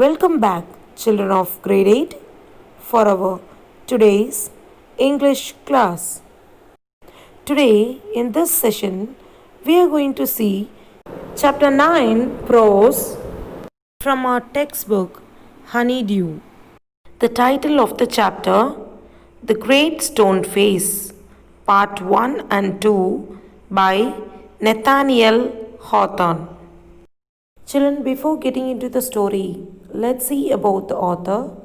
Welcome back, children of grade 8, for our today's English class. Today, in this session, we are going to see Chapter 9 Prose from our textbook Honeydew. The title of the chapter, The Great Stone Face, Part 1 and 2 by Nathaniel Hawthorne. Children, before getting into the story, let's see about the author,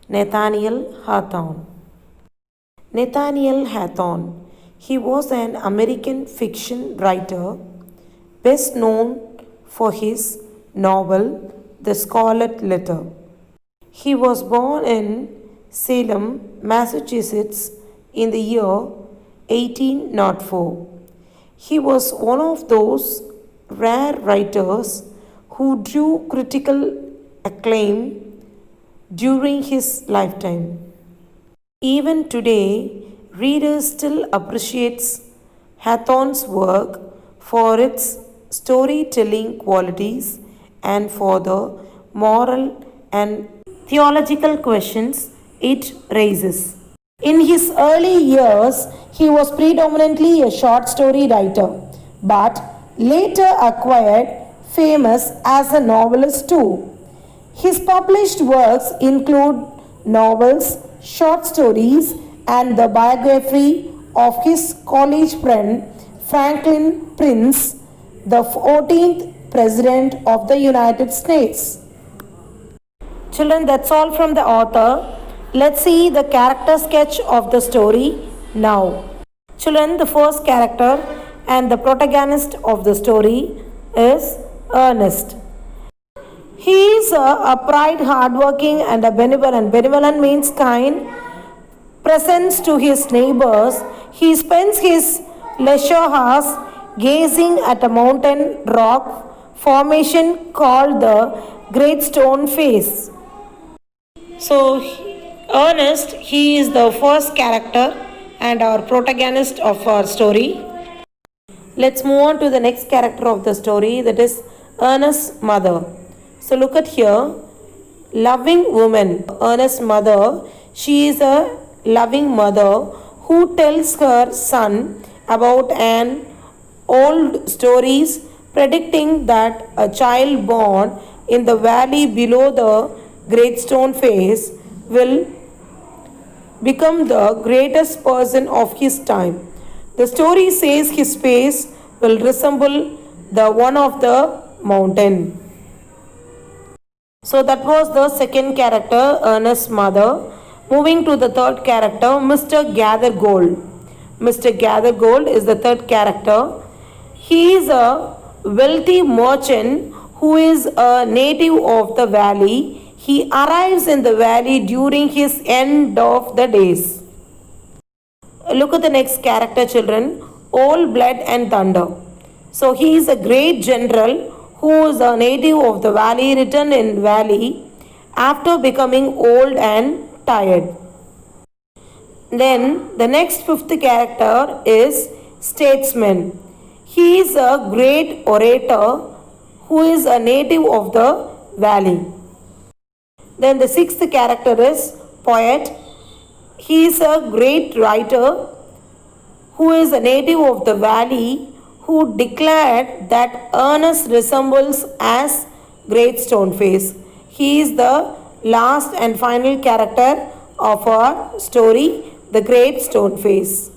Nathaniel Hawthorne. Nathaniel Hawthorne, he was an American fiction writer, best known for his novel The Scarlet Letter. He was born in Salem, Massachusetts in the year 1804. He was one of those rare writers who drew critical acclaim during his lifetime. Even today, readers still appreciate Hawthorne's work for its storytelling qualities and for the moral and theological questions it raises. In his early years, he was predominantly a short story writer, but later acquired famous as a novelist too. His published works include novels, short stories, and the biography of his college friend Franklin Prince, the 14th President of the United States. Children, that's all from the author. Let's see the character sketch of the story now. Children, the first character and the protagonist of the story is Ernest. He is a upright, hardworking, and a benevolent. Benevolent means kind. Presents to his neighbors. He spends his leisure hours gazing at a mountain rock formation called the Great Stone Face. So, Ernest, he is the first character and our protagonist of our story. Let's move on to the next character of the story, that is Ernest's mother. So look at here, loving woman. Ernest's mother, she is a loving mother who tells her son about an old stories predicting that a child born in the valley below the Great Stone Face will become the greatest person of his time. The story says his face will resemble the one of the mountain. So that was the second character, Ernest's mother. Moving to the third character, Mr. Gathergold. Mr. Gathergold is the third character. He is a wealthy merchant who is a native of the valley. He arrives in the valley during his end of the days. Look at the next character, children. Old Blood and Thunder. So he is a great general who is a native of the valley, written in valley after becoming old and tired. Then the next fifth character is Statesman. He is a great orator who is a native of the valley. Then the sixth character is Poet. He is a great writer who is a native of the valley who declared that Ernest resembles as Great Stone Face. He is the last and final character of our story, the Great Stone Face.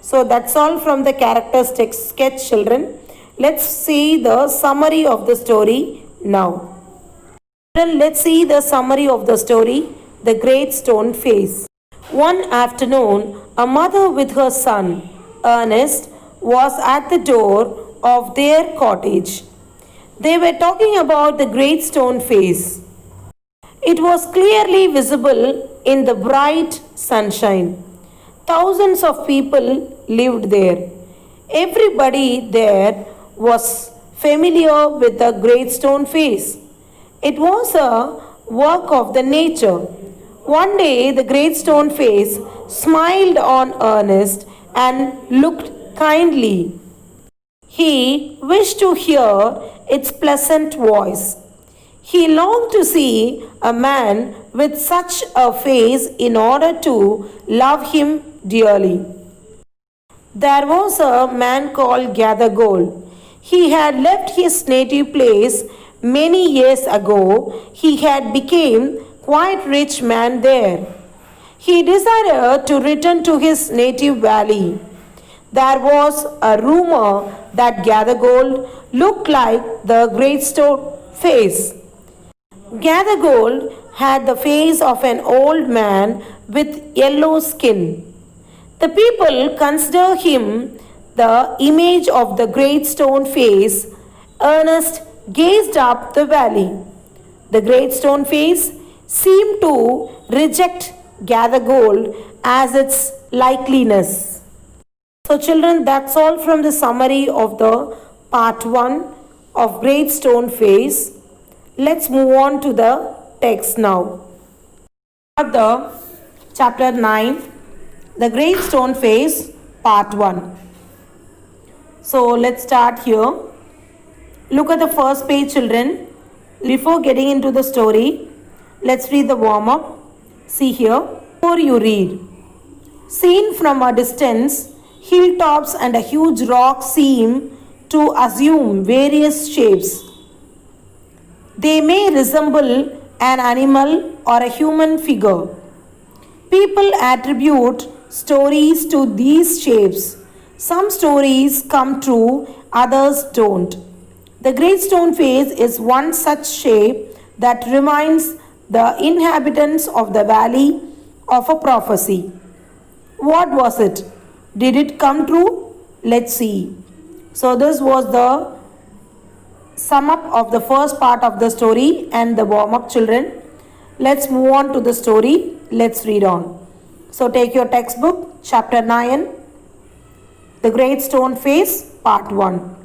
So that's all from the character sketch, children. Let's see the summary of the story now. Let's see the summary of the story, The Great Stone Face. One afternoon, a mother with her son, Ernest, was at the door of their cottage. They were talking about the Great Stone Face. It was clearly visible in the bright sunshine. Thousands of people lived there. Everybody there was familiar with the Great Stone Face. It was a work of the nature. One day the Great Stone Face smiled on Ernest and looked kindly. He wished to hear its pleasant voice. He longed to see a man with such a face in order to love him dearly. There was a man called Gathergold. He had left his native place many years ago. He had become quite rich man there. He desired to return to his native valley. There was a rumor that Gathergold looked like the great stone face. Gathergold had the face of an old man with yellow skin. The people consider him the image of the great stone face. Ernest gazed up the valley. The great stone face seemed to reject Gathergold as its likeliness. So, children, that's all from the summary of the part 1 of Great Stone Face. Let's move on to the text now. The chapter 9, the Great Stone Face, part 1. So, let's start here. Look at the first page, children. Before getting into the story, let's read the warm-up. See here. Before you read. Seen from a distance, hilltops and a huge rock seem to assume various shapes. They may resemble an animal or a human figure. People attribute stories to these shapes. Some stories come true, others don't. The Great Stone Face is one such shape that reminds the inhabitants of the valley of a prophecy. What was it? Did it come true? Let's see. So this was the sum up of the first part of the story and the warm up, children. Let's move on to the story. Let's read on. So take your textbook, chapter 9, The Great Stone Face, part 1.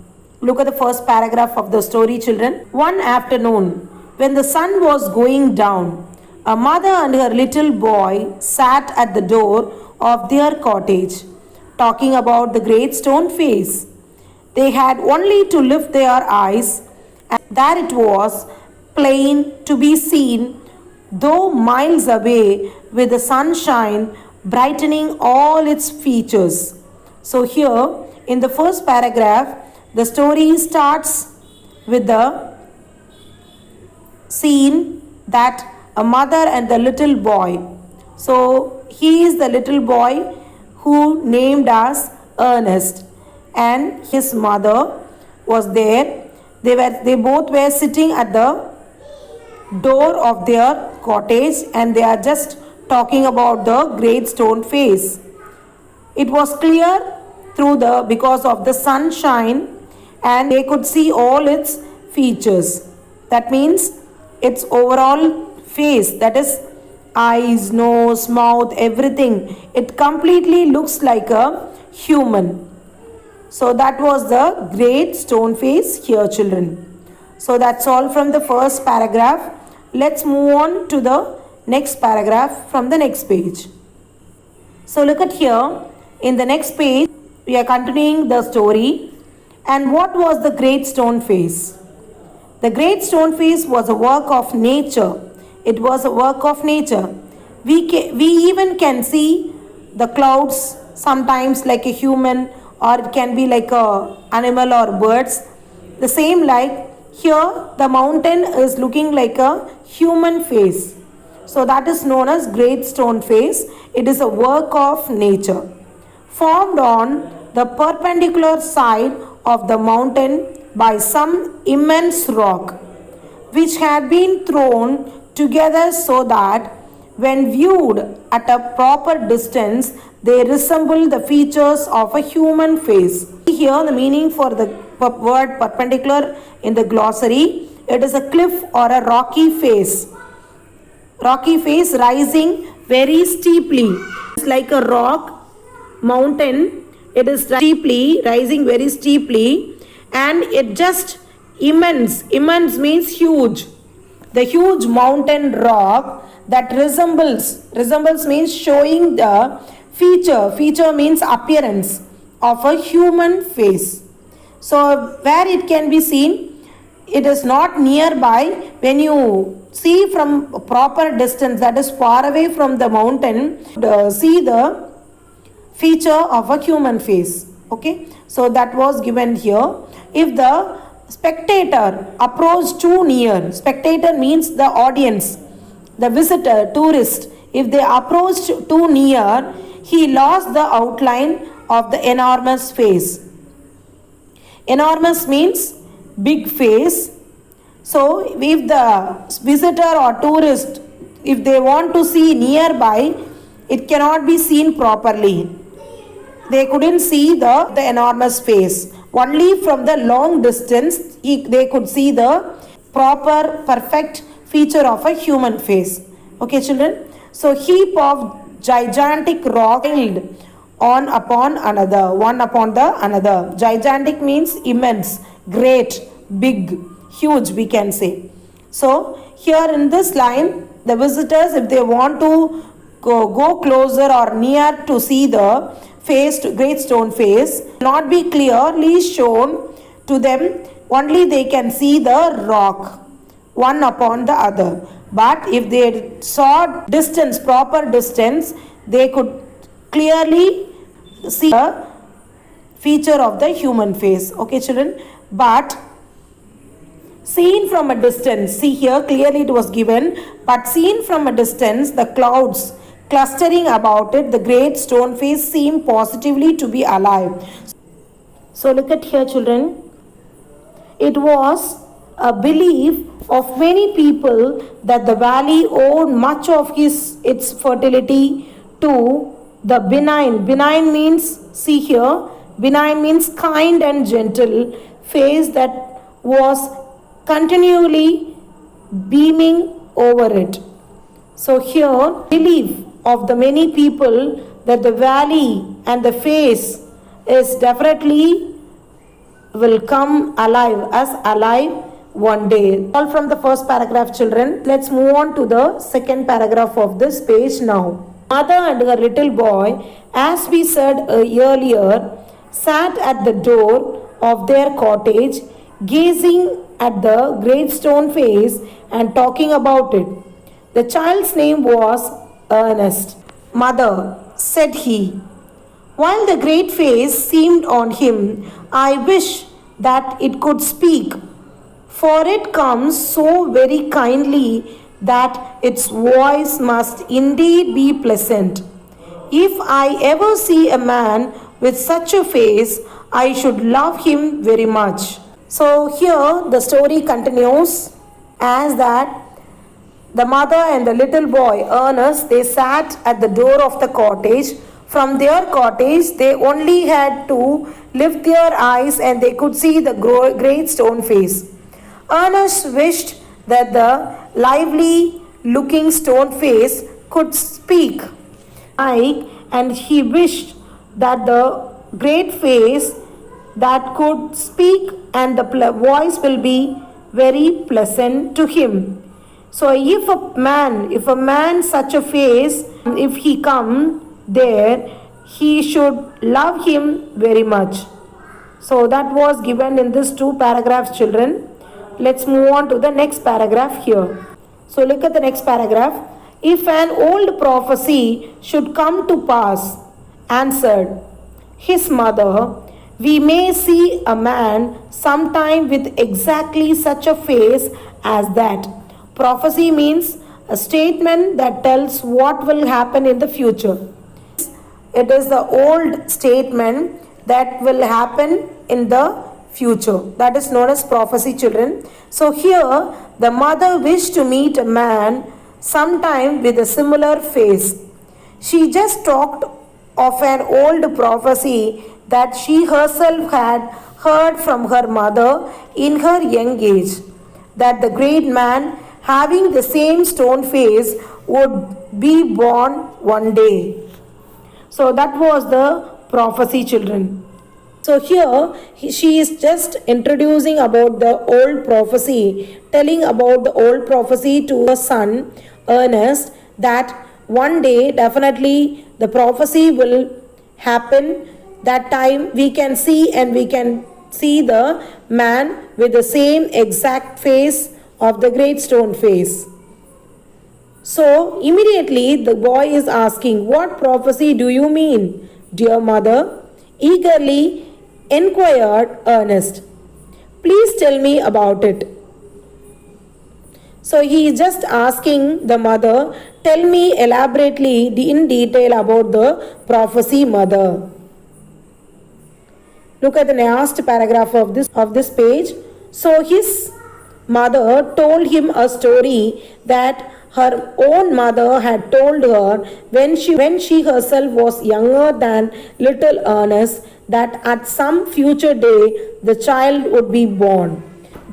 Look at the first paragraph of the story, children. One afternoon, when the sun was going down, a mother and her little boy sat at the door of their cottage, talking about the Great Stone Face. They had only to lift their eyes, and there it was, plain to be seen, though miles away, with the sunshine brightening all its features. So here, in the first paragraph, the story starts with the scene that a mother and the little boy. So he is the little boy who named as Ernest, and his mother was there. They both were sitting at the door of their cottage, and they are just talking about the Great Stone Face. It was clear because of the sunshine, and they could see all its features. That means its overall face, that is eyes, nose, mouth, everything. It completely looks like a human. So that was the Great Stone Face here, children. So that's all from the first paragraph. Let's move on to the next paragraph from the next page. So look at here. In the next page, we are continuing the story. And what was the Great Stone Face? The Great Stone Face was a work of nature. It was a work of nature. We even can see the clouds sometimes like a human, or it can be like a animal or birds. The same like here the mountain is looking like a human face. So that is known as Great Stone Face. It is a work of nature formed on the perpendicular side of the mountain by some immense rock, which had been thrown together so that when viewed at a proper distance, they resemble the features of a human face. Here the meaning for the word perpendicular in the glossary, it is a cliff or a rocky face. Rocky face rising very steeply. It's like a rock mountain. It is steeply rising very steeply, and it just immense. Immense means huge. The huge mountain rock that resembles means showing the feature means appearance of a human face. So where it can be seen, it is not nearby. When you see from proper distance, that is far away from the mountain, see the feature of a human face. Okay, so that was given here. If the spectator approached too near, spectator means the audience, the visitor, tourist, if they approached too near, he lost the outline of the enormous face. Enormous means big face. So if the visitor or tourist, if they want to see nearby, it cannot be seen properly. They couldn't see the enormous face. Only from the long distance they could see the proper perfect feature of a human face. Okay children, so heap of gigantic rock piled on upon another, one upon the another. Gigantic means immense, great, big, huge, we can say. So here in this line, the visitors, if they want to go closer or near to see the face, great stone face, not be clearly shown to them, only they can see the rock one upon the other. But if they saw distance, proper distance, they could clearly see the feature of the human face. Okay children, but seen from a distance, see here clearly it was given, but seen from a distance, the clouds clustering about it, the great stone face seemed positively to be alive. So look at here children, it was a belief of many people that the valley owed much of its fertility to the benign means, see here, benign means kind and gentle face that was continually beaming over it. So here belief of the many people that the valley and the face is definitely will come alive, as alive one day. All from the first paragraph children. Let's move on to the second paragraph of this page now. Mother and her little boy, as we said earlier, sat at the door of their cottage, gazing at the great stone face and talking about it. The child's name was Ernest. Mother, said he, while the great face seemed on him, I wish that it could speak, for it comes so very kindly that its voice must indeed be pleasant. If I ever see a man with such a face, I should love him very much. So here the story continues as that the mother and the little boy Ernest, they sat at the door of the cottage. From their cottage they only had to lift their eyes and they could see the great stone face. Ernest wished that the lively looking stone face could speak, and he wished that the great face that could speak and the voice will be very pleasant to him. So if a man such a face, if he come there, he should love him very much. So that was given in these two paragraphs children. Let's move on to the next paragraph here. So look at the next paragraph. If an old prophecy should come to pass, answered his mother, we may see a man sometime with exactly such a face as that. Prophecy means a statement that tells what will happen in the future. It is the old statement that will happen in the future. That is known as prophecy children. So here the mother wished to meet a man sometime with a similar face. She just talked of an old prophecy that she herself had heard from her mother in her young age, that the great man having the same stone face would be born one day. So that was the prophecy children. So here she is just introducing about the old prophecy, telling about the old prophecy to her son Ernest, that one day definitely the prophecy will happen. That time we can see and we can see the man with the same exact face of the great stone face. So immediately the boy is asking, "What prophecy do you mean, dear mother?" Eagerly inquired Ernest. "Please tell me about it." So he is just asking the mother, "Tell me elaborately in detail about the prophecy, mother." Look at the last paragraph of this page. So his mother told him a story that her own mother had told her when she herself was younger than little Ernest, that at some future day the child would be born.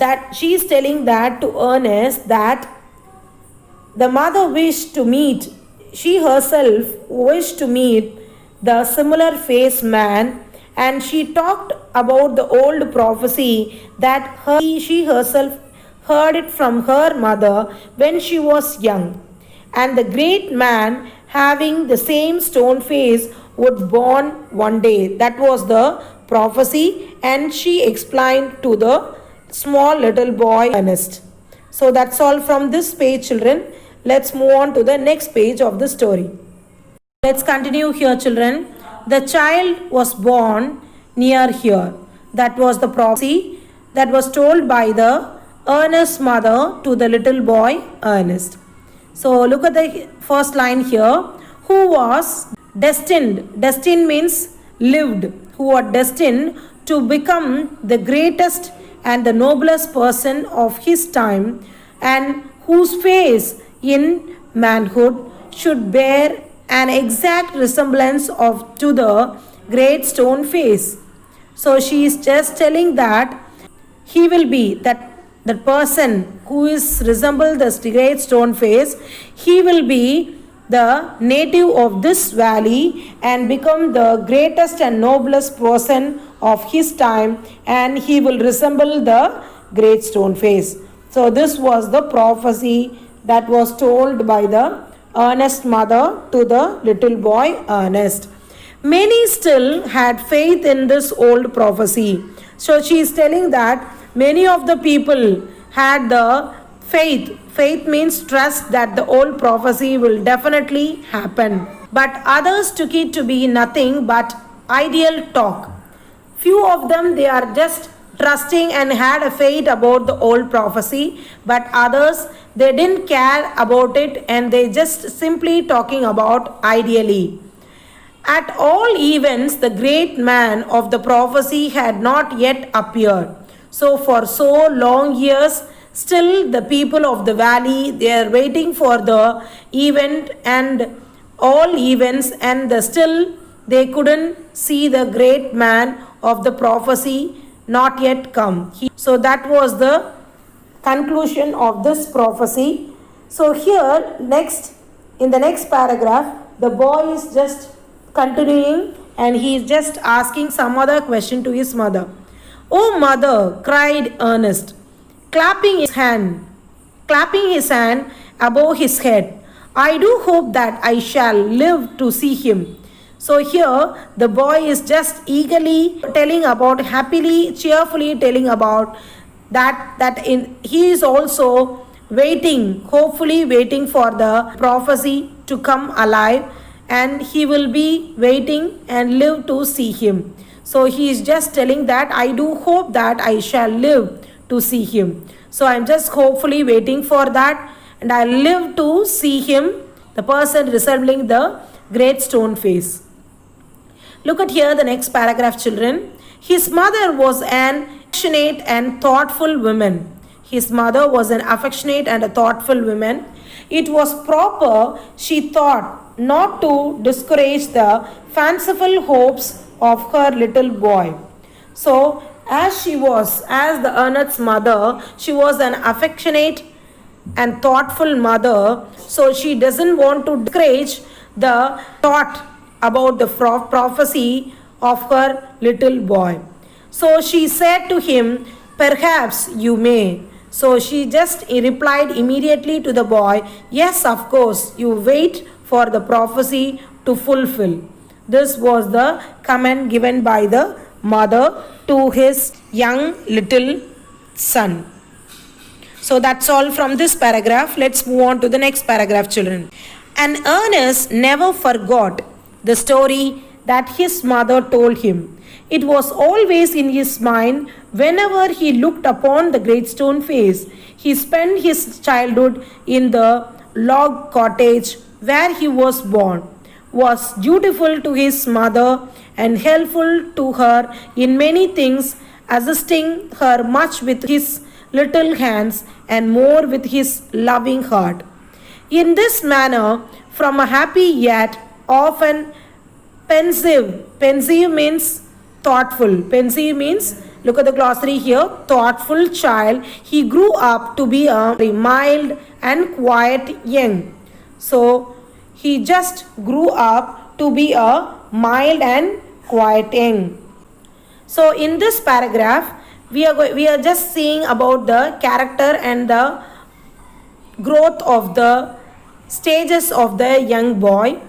That she is telling that to Ernest, that the mother wished to meet, she herself wished to meet the similar face man, and she talked about the old prophecy that she herself heard it from her mother when she was young. And the great man having the same stone face would born one day. That was the prophecy, and she explained to the small little boy Ernest. So that's all from this page, children. Let's move on to the next page of the story. Let's continue here, children. The child was born near here. That was the prophecy that was told by the Ernest's mother to the little boy Ernest. So look at the first line here. Who was destined? Destined means lived. Who were destined to become the greatest and the noblest person of his time, and whose face in manhood should bear an exact resemblance to the great stone face. So she is just telling that he will be that person who is resemble the great stone face. He will be the native of this valley and become the greatest and noblest person of his time, and he will resemble the great stone face. So this was the prophecy that was told by the Ernest's mother to the little boy Ernest. Many still had faith in this old prophecy. So she is telling that many of the people had the faith. Faith means trust that the old prophecy will definitely happen. But others took it to be nothing but ideal talk. Few of them, they are just trusting and had a faith about the old prophecy, but others, they didn't care about it and they just simply talking about ideally. At all events, the great man of the prophecy had not yet appeared. So for so long years, still the people of the valley, they are waiting for the event and all events, and still they couldn't see the great man of the prophecy not yet come. So that was the conclusion of this prophecy. So here next, in the next paragraph, the boy is just continuing and he is just asking some other question to his mother. "Oh mother," cried Ernest, clapping his hand above his head, "I do hope that I shall live to see him." So here the boy is just eagerly telling about, happily, cheerfully telling about he is also waiting, hopefully waiting for the prophecy to come alive, and he will be waiting and live to see him. So he is just telling that I do hope that I shall live to see him. So I am just hopefully waiting for that, and I live to see him, the person resembling the great stone face. Look at here the next paragraph, children. His mother was an affectionate and thoughtful woman. His mother was an affectionate and a thoughtful woman. It was proper, she thought, not to discourage the fanciful hopes of her little boy. So as the Ernest's mother, she was an affectionate and thoughtful mother. So she doesn't want to discourage the thought about the prophecy of her little boy. So she said to him, "Perhaps you may." So she just replied immediately to the boy, "Yes, of course, you wait for the prophecy to fulfill." This was the comment given by the mother to his young little son. So that's all from this paragraph. Let's move on to the next paragraph, children. And Ernest never forgot the story that his mother told him. It was always in his mind whenever he looked upon the great stone face. He spent his childhood in the log cottage where he was born, was dutiful to his mother and helpful to her in many things, assisting her much with his little hands and more with his loving heart. In this manner, from a happy yet often pensive means thoughtful. Pensive means, look at the glossary here, thoughtful child. He grew up to be a very mild and quiet young. So, he just grew up to be a mild and quiet young. So, in this paragraph, we are just seeing about the character and the growth of the stages of the young boy.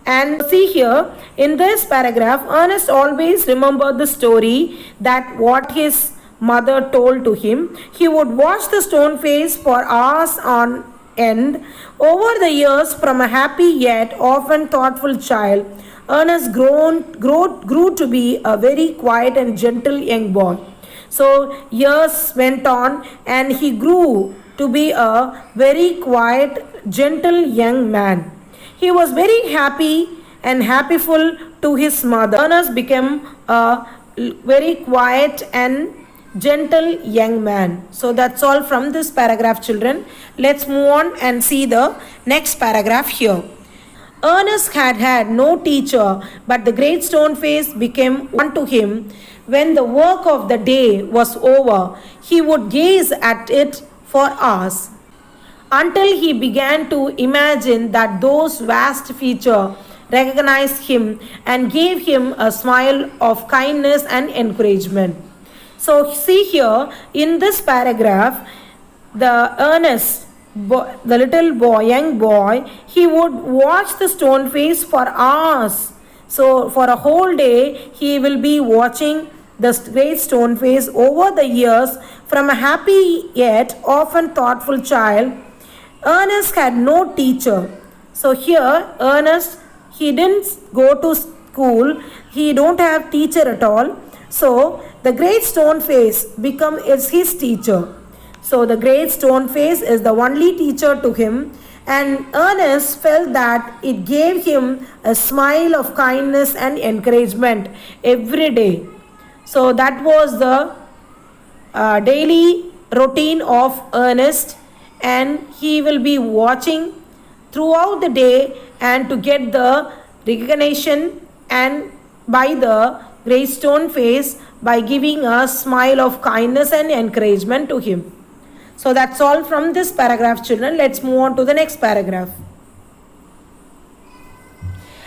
And see here in this paragraph, Ernest always remembered the story that what his mother told to him. He would watch the stone face for hours on end. Over the years, from a happy yet often thoughtful child, Ernest grew to be a very quiet and gentle young boy. So years went on and he grew to be a very quiet, gentle young man. He was very happy and happyful to his mother. Ernest became a very quiet and gentle young man. So that's all from this paragraph, children. Let's move on and see the next paragraph here. Ernest had no teacher, but the great stone face became one to him. When the work of the day was over, he would gaze at it for hours, until he began to imagine that those vast features recognized him and gave him a smile of kindness and encouragement. So see here in this paragraph, the Ernest, the little boy, young boy, he would watch the stone face for hours. So for a whole day, he will be watching the great stone face. Over the years, from a happy yet often thoughtful child, Ernest had no teacher. So here, Ernest, he didn't go to school. He don't have teacher at all. So the great stone face is his teacher. So the great stone face is the only teacher to him. And Ernest felt that it gave him a smile of kindness and encouragement every day. So that was the daily routine of Ernest, and he will be watching throughout the day and to get the recognition and by the great stone face by giving a smile of kindness and encouragement to him. So that's all from this paragraph, children. Let's move on to the next paragraph.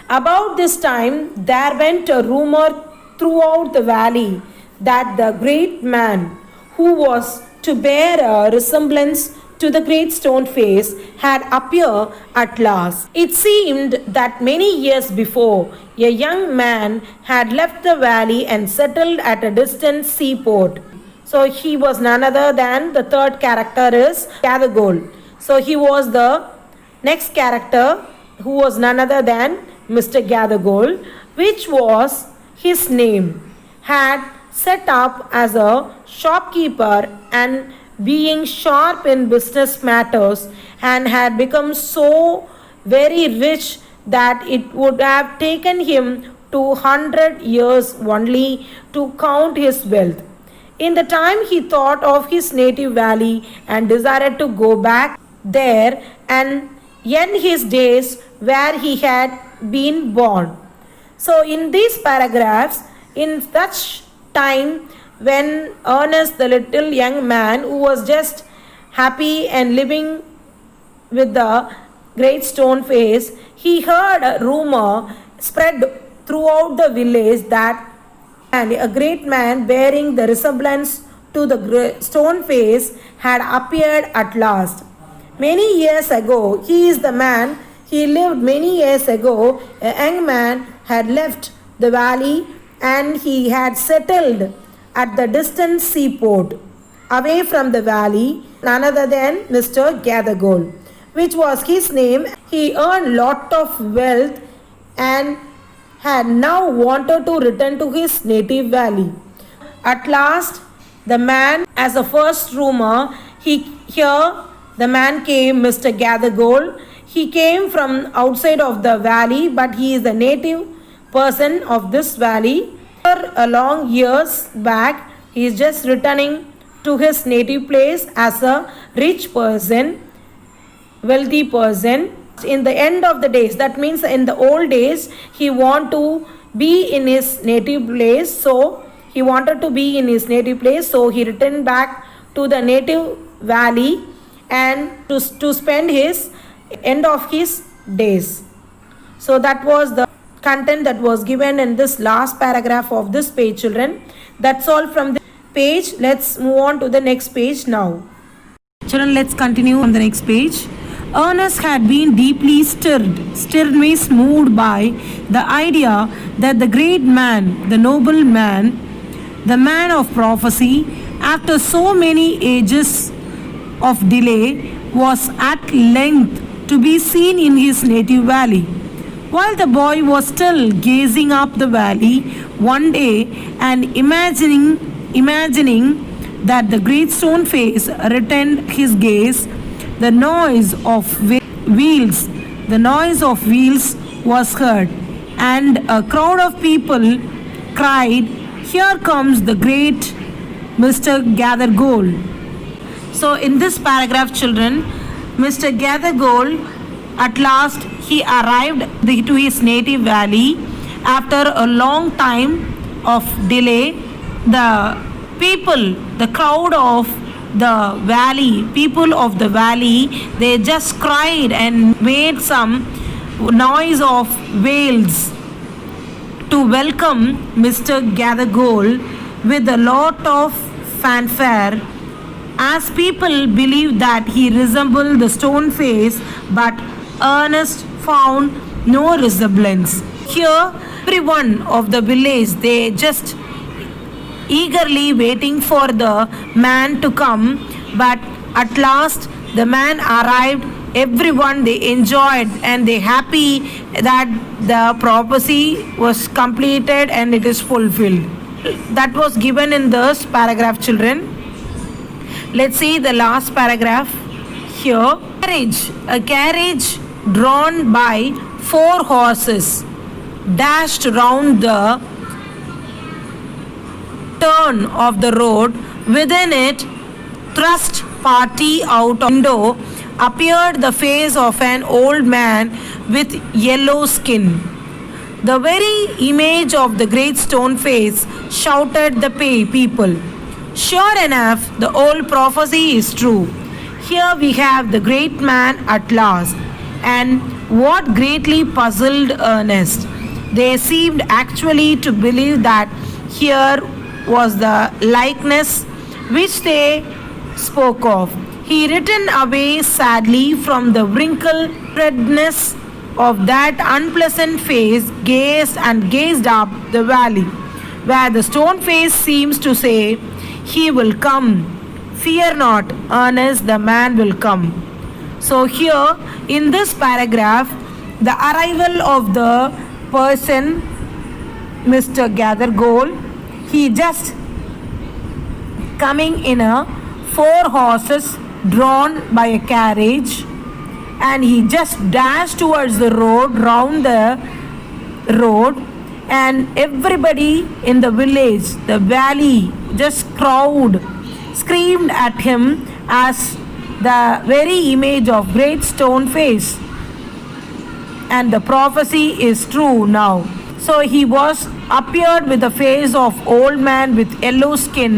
About this time, there went a rumor throughout the valley that the great man who was to bear a resemblance to the great stone face had appeared at last. It seemed that many years before, a young man had left the valley and settled at a distant seaport. So he was none other than, the third character is Gathergold. So he was the next character who was none other than Mr. Gathergold, which was his name, had set up as a shopkeeper and being sharp in business matters, and had become so very rich that it would have taken him 200 years only to count his wealth. In the time he thought of his native valley and desired to go back there and end his days where he had been born. So in these paragraphs, in such time when Ernest, the little young man who was just happy and living with the great stone face, he heard a rumor spread throughout the village that a great man bearing the resemblance to the stone face had appeared at last. Many years ago, he is the man, he lived many years ago, a young man had left the valley and he had settled at the distant seaport, away from the valley, none other than Mr. Gathergold, which was his name. He earned lot of wealth and had now wanted to return to his native valley. At last, the man, as a first rumor, the man came, Mr. Gathergold. He came from outside of the valley, but he is the native person of this valley. For a long years back, he is just returning to his native place as a rich person, wealthy person. In the end of the days, that means in the old days, he want to be in his native place. So he wanted to be in his native place. So he returned back to the native valley and to spend his end of his days. So that was the content that was given in this last paragraph of this page, children. That's all from the page. Let's move on to the next page now. Children, let's continue on the next page. Ernest had been deeply stirred means moved by the idea that the great man, the noble man, the man of prophecy, after so many ages of delay, was at length to be seen in his native valley. While the boy was still gazing up the valley one day and imagining that the great stone face returned his gaze, the noise of wheels was heard, and a crowd of people cried, "Here comes the great Mr. Gathergold." So in this paragraph, children, Mr. Gathergold, at last he arrived to his native valley after a long time of delay. The crowd of the people of the valley, they just cried and made some noise of wails to welcome Mr. Gathergold with a lot of fanfare, as people believed that he resembled the stone face, but Ernest found no resemblance. Here, everyone of the village, they just eagerly waiting for the man to come, but at last the man arrived. Everyone, they enjoyed and they happy that the prophecy was completed and it is fulfilled. That was given in this paragraph, children. Let's see the last paragraph here. A carriage drawn by 4 horses dashed round the turn of the road. Within it, thrust party out of window, appeared the face of an old man with yellow skin. The very image of the great stone face, shouted the people. Sure enough, the old prophecy is true. Here we have the great man at last. And what greatly puzzled Ernest, they seemed actually to believe that here was the likeness which they spoke of. He returned away sadly from the wrinkled redness of that unpleasant face, gazed up the valley, where the stone face seems to say, "He will come. Fear not, Ernest, the man will come." So here in this paragraph, the arrival of the person, Mr. Gathergold, he just coming in a 4 horses drawn by a carriage, and he just dashed towards the road, round the road, and everybody in the village, the valley, just crowd screamed at him as the very image of great stone face, and the prophecy is true now. So he was appeared with the face of old man with yellow skin.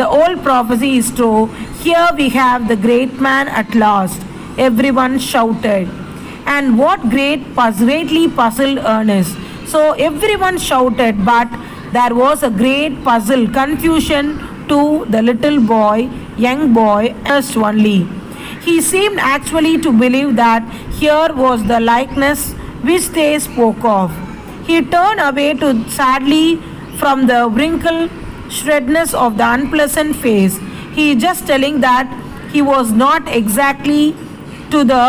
The old prophecy is true. Here we have the great man at last. Everyone shouted. And what greatly puzzled Ernest. So everyone shouted, but there was a great puzzle, confusion to the little boy, young boy, Ernest only. He seemed actually to believe that here was the likeness which they spoke of. He turned away to sadly from the wrinkled shredness of the unpleasant face. He is just telling that he was not exactly to the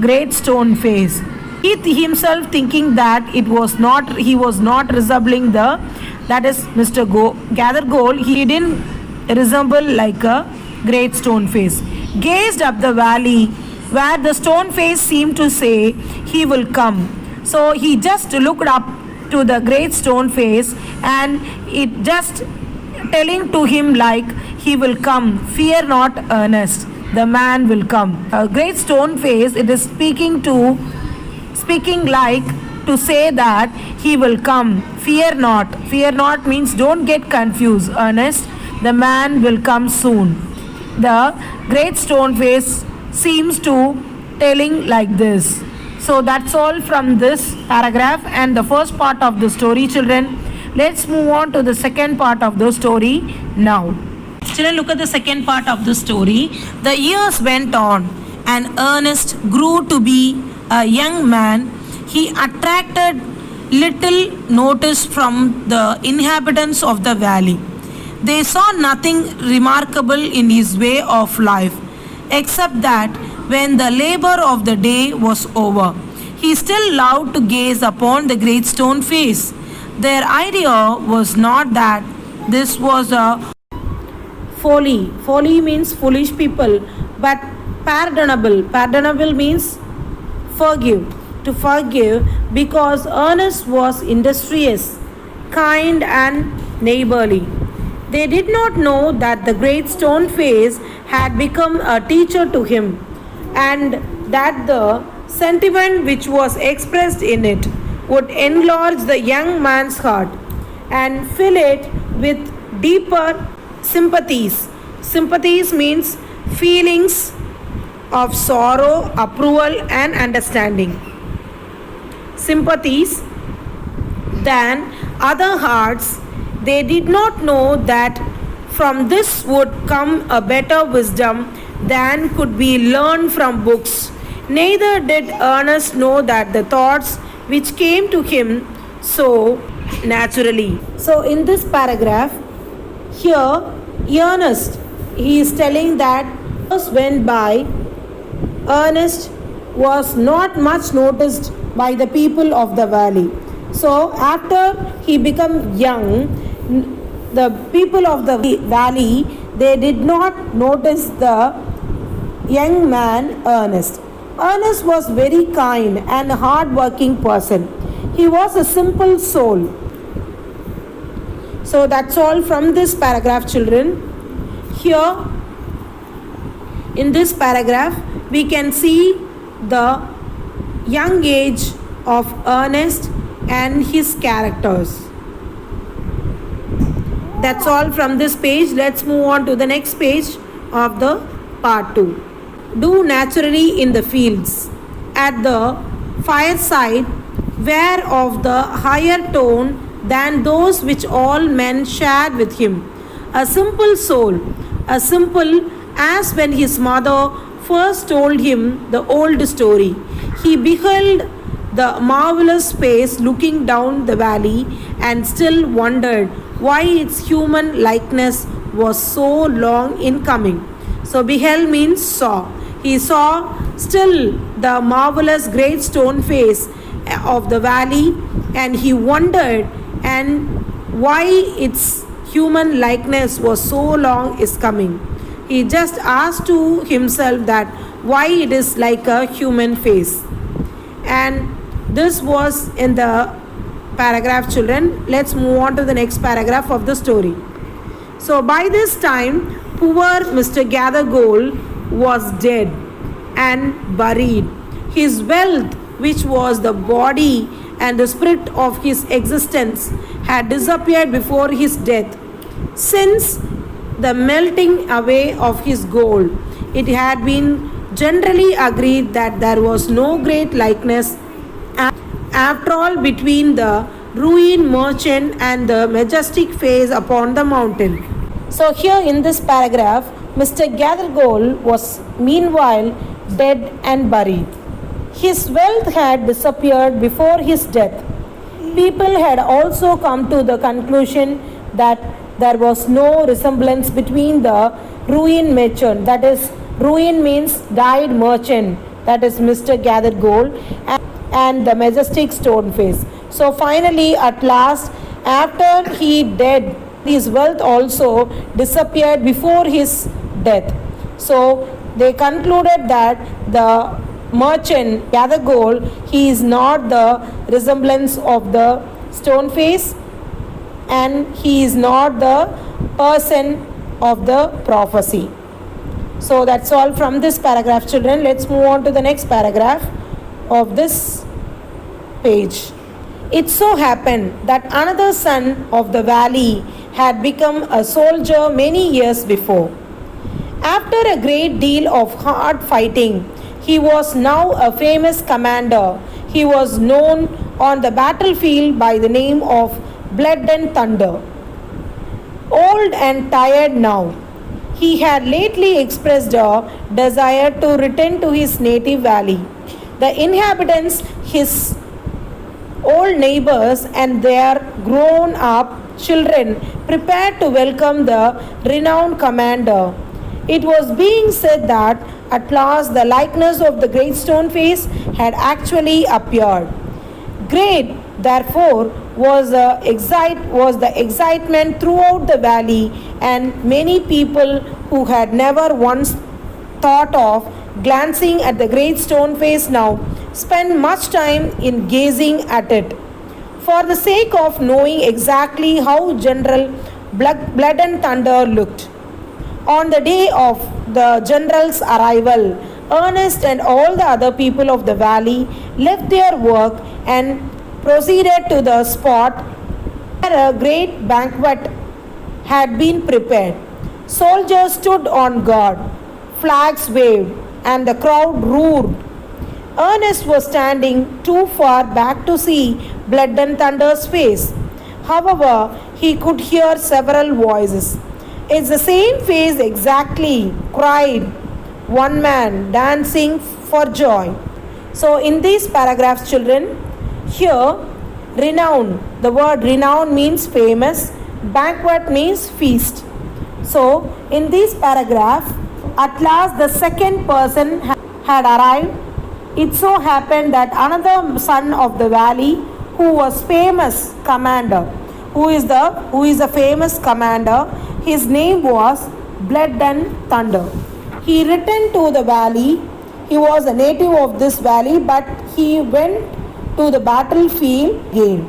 great stone face. He himself thinking that he was not resembling the, that is Mr. Gathergold. He didn't resemble like a great stone face. Gazed up the valley where the stone face seemed to say he will come. So he just looked up to the great stone face, and it just telling to him like he will come. Fear not, Ernest. The man will come. A great stone face, it is speaking like to say that he will come. Fear not. Fear not means don't get confused, Ernest. The man will come soon. The great stone face seems to telling like this. So that's all from this paragraph and the first part of the story, children. Let's move on to the second part of the story now. Children, look at the second part of the story. The years went on, and Ernest grew to be a young man. He attracted little notice from the inhabitants of the valley. They saw nothing remarkable in his way of life, except that when the labor of the day was over, he still loved to gaze upon the great stone face. Their idea was not that this was a folly. Folly means foolish people, but pardonable. Pardonable means forgive. To forgive, because Ernest was industrious, kind, and neighborly. They did not know that the great stone face had become a teacher to him, and that the sentiment which was expressed in it would enlarge the young man's heart and fill it with deeper sympathies. Sympathies means feelings of sorrow, approval, and understanding. Sympathies than other hearts. They did not know that from this would come a better wisdom than could be learned from books. Neither did Ernest know that the thoughts which came to him so naturally. So in this paragraph, here Ernest, he is telling that years went by. Ernest was not much noticed by the people of the valley. So after he became young, the people of the valley, they did not notice the young man Ernest. Ernest was very kind and hard-working person. He was a simple soul. So that's all from this paragraph, children. Here in this paragraph, we can see the young age of Ernest and his characters. That's all from this page. Let's move on to the next page of the part 2. Do naturally in the fields, at the fireside, were of the higher tone than those which all men shared with him. A simple soul, as simple as when his mother first told him the old story. He beheld the marvelous face looking down the valley and still wondered why its human likeness was so long in coming. So beheld means saw. He saw still the marvelous great stone face of the valley, and he wondered and why its human likeness was so long is coming. He just asked to himself that why it is like a human face. And this was in the paragraph, children. Let's move on to the next paragraph of the story. So by this time, poor Mr. Gathergold was dead and buried. His wealth, which was the body and the spirit of his existence, had disappeared before his death. Since the melting away of his gold, it had been generally agreed that there was no great likeness after all between the ruined merchant and the majestic face upon the mountain. So here in this paragraph, Mr. Gathergold was meanwhile dead and buried. His wealth had disappeared before his death. people had also come to the conclusion that there was no resemblance between the ruin merchant, that is, ruin means died merchant, that is Mr. Gathered Gold, and the majestic stone face. So finally, at last, after he dead, his wealth also disappeared before his death. So they concluded that the merchant Gather Gold, he is not the resemblance of the stone face, and he is not the person of the prophecy. So that's all from this paragraph, children. Let's move on to the next paragraph of this page. It so happened that another son of the valley had become a soldier many years before. After a great deal of hard fighting, he was now a famous commander. He was known on the battlefield by the name of Blood and Thunder. Old and tired now, he had lately expressed a desire to return to his native valley. The inhabitants, his old neighbors, and their grown up children prepared to welcome the renowned commander. It was being said that at last the likeness of the great stone face had actually appeared. Great, therefore, was the excitement throughout the valley, and many people who had never once thought of glancing at the great stone face now spent much time in gazing at it. For the sake of knowing exactly how General Blood and Thunder looked. On the day of the general's arrival, Ernest and all the other people of the valley left their work and proceeded to the spot where a great banquet had been prepared. Soldiers stood on guard, flags waved, and the crowd roared. Ernest was standing too far back to see Blood and Thunder's face. However, he could hear several voices. "It's the same face exactly," cried one man, dancing for joy. So, in these paragraphs, children, here, renown, the word renown means famous, banquet means feast. So, in this paragraph, at last the second person had arrived. It so happened that another son of the valley, who was famous commander, who is a famous commander, his name was Blood and Thunder. He returned to the valley. He was a native of this valley, but he went to the battlefield again.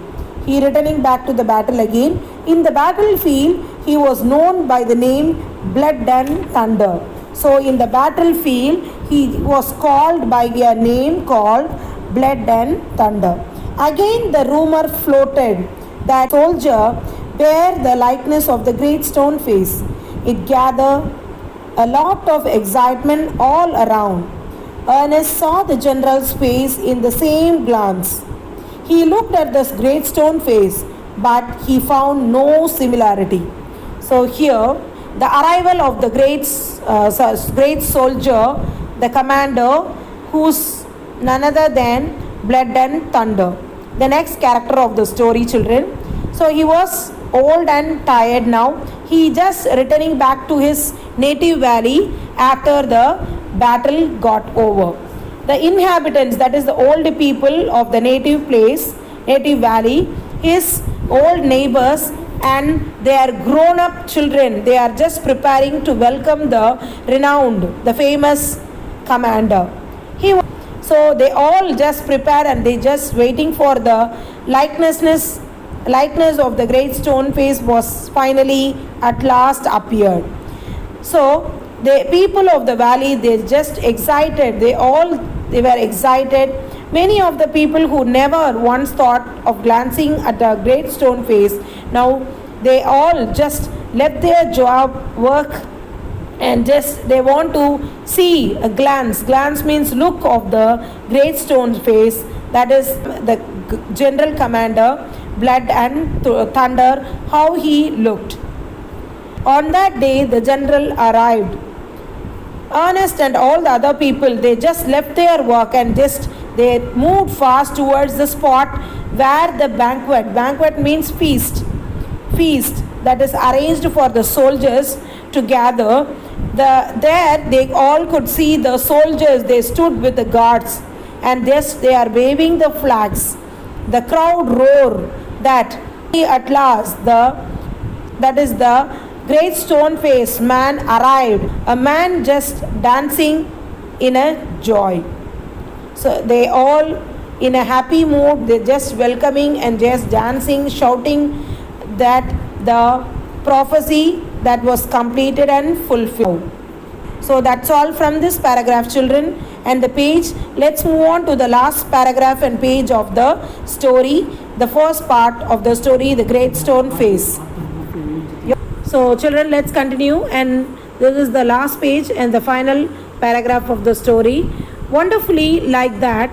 He returning back to the battle again. In the battlefield, he was known by the name Blood and Thunder. So in the battlefield, he was called by a name called Blood and Thunder. Again, the rumor floated that soldier bear the likeness of the great stone face. It gathered a lot of excitement all around. Ernest saw the general's face in the same glance. He looked at this great stone face, but he found no similarity. So here, the arrival of the great soldier, the commander, who's none other than Blood and Thunder. The next character of the story, children. So he was old and tired now. He just returning back to his native valley after the battle got over. The inhabitants, that is the old people of the native place, native valley, his old neighbors and their grown up children, they are just preparing to welcome the renowned, the famous commander. So they all just prepared and they just waiting for the likeness of the great stone face was finally at last appeared. So the people of the valley, they just excited. They were excited. Many of the people who never once thought of glancing at a great stone face, now they all just left their job work and just they want to see a glance. Glance means look of the great stone face, that is the general commander, Blood and Thunder, how he looked. On that day, the general arrived. Ernest and all the other people, they just left their work and they moved fast towards the spot where the banquet means feast that is arranged for the soldiers to gather. There they all could see the soldiers. They stood with the guards, and this they are waving the flags. The crowd roar that at last the great stone faced man arrived, a man just dancing in a joy. So they all in a happy mood, they just welcoming and just dancing, shouting that the prophecy that was completed and fulfilled. So that's all from this paragraph, children. And the page, let's move on to the last paragraph and page of the story, the first part of the story, the great stone face. So children, let's continue, and this is the last page and the final paragraph of the story. Wonderfully like that,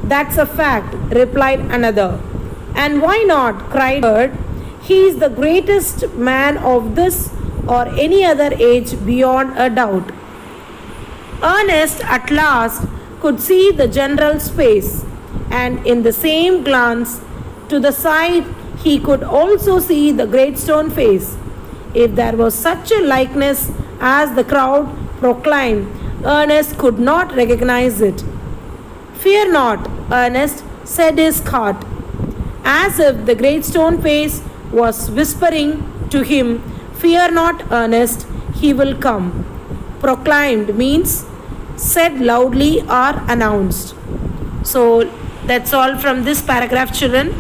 that's a fact, replied another. And why not, cried Bird. He is the greatest man of this or any other age beyond a doubt. Ernest at last could see the general's face, and in the same glance to the side he could also see the great stone face. If there was such a likeness as the crowd proclaimed, Ernest could not recognize it. Fear not, Ernest, said his heart, as if the great stone face was whispering to him, Fear not, Ernest, he will come. Proclaimed means said loudly or announced. So that's all from this paragraph, children.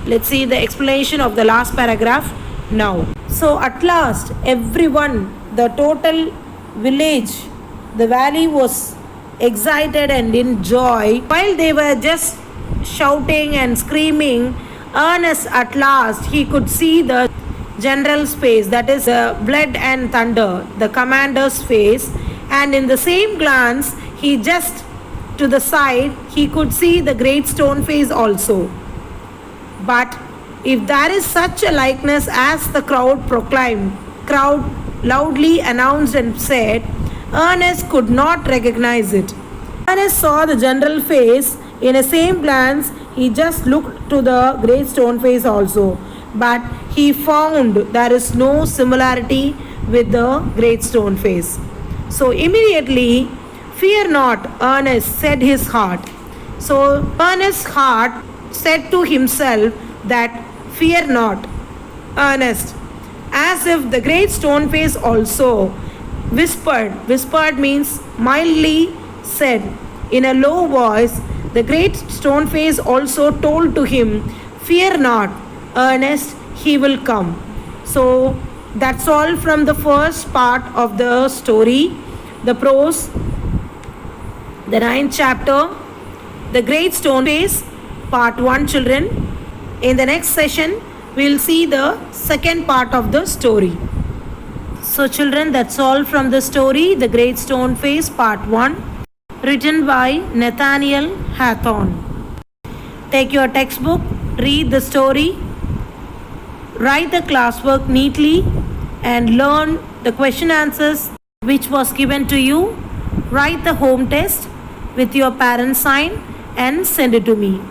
Let's see the explanation of the last paragraph now. So at last, everyone, the total village, the valley was excited and in joy. While they were just shouting and screaming, Ernest at last, he could see the general's face, that is blood and thunder, the commander's face, and in the same glance, he just to the side, he could see the great stone face also. But if there is such a likeness as the crowd loudly announced and said, Ernest could not recognize it. Ernest saw the general face. In the same glance, he just looked to the great stone face also. But he found there is no similarity with the great stone face. So immediately, fear not, Ernest, said his heart. So Ernest's heart said to himself that fear not, Ernest, as if the great stone face also whispered means mildly said in a low voice. The great stone face also told to him, Fear not, Ernest, he will come. So that's all from the first part of the story, the prose, the 9th chapter, the great stone face, part 1, children. In the next session, we will see the second part of the story. So children, that's all from the story, the great stone face, part 1, written by Nathaniel Hawthorne. Take your textbook, read the story, write the classwork neatly, and learn the question answers which was given to you. Write the home test with your parents' sign and send it to me.